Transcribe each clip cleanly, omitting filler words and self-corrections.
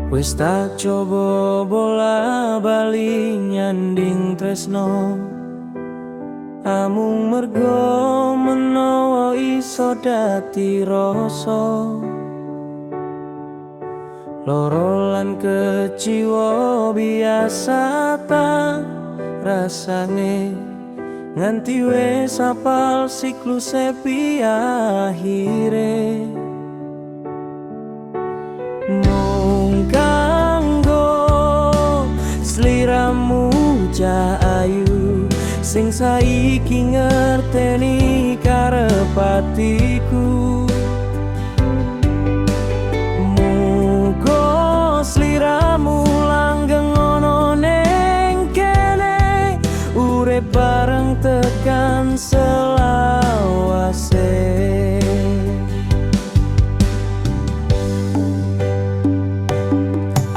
Wis tak coba bola bali nyanding tresno, amung mergo menawa iso dadi rasa. Loro lan keciwa biasa tak rasane, nganti wis apal sikluse akhire. Mung kanggo sliramu cah ayu, sing saiki ngerteni karep atiku. Muga sliramu langgeng ono ning kene, urip bareng tekan selawase.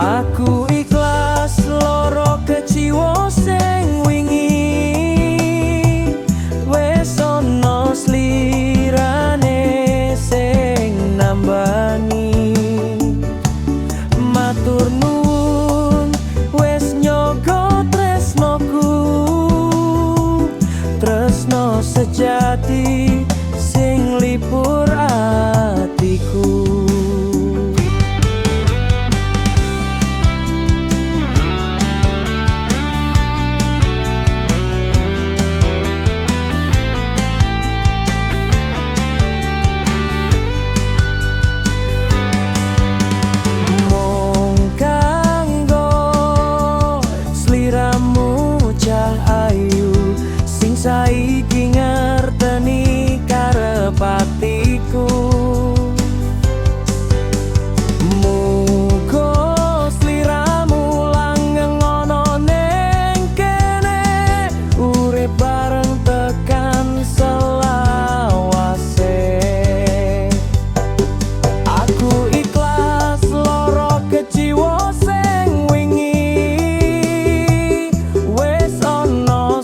Aku ikhlas loro keciwa sing wingi, wis ono slirane sing nambani. Matur nuwun wis nyogo tresnoku, tresno sejati sing lipur atiku. Saiki ngerteni karep atiku. Muga sliramu langgeng ono ning kene, urip bareng tekan selawase. Aku ikhlas loro keciwa sing wingi, wis ono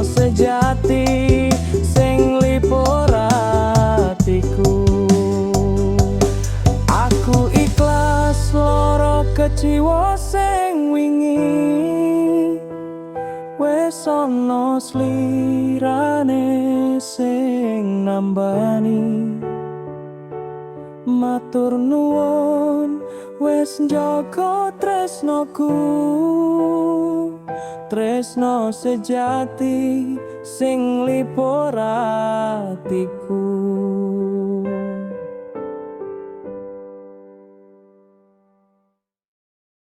sejati sing lipur atiku. Aku ikhlas loro keciwa sing wingi, wis ono slirane sing nambani. Matur nuwun wis njaga tresnoku, tresno sejati sing lipur atiku.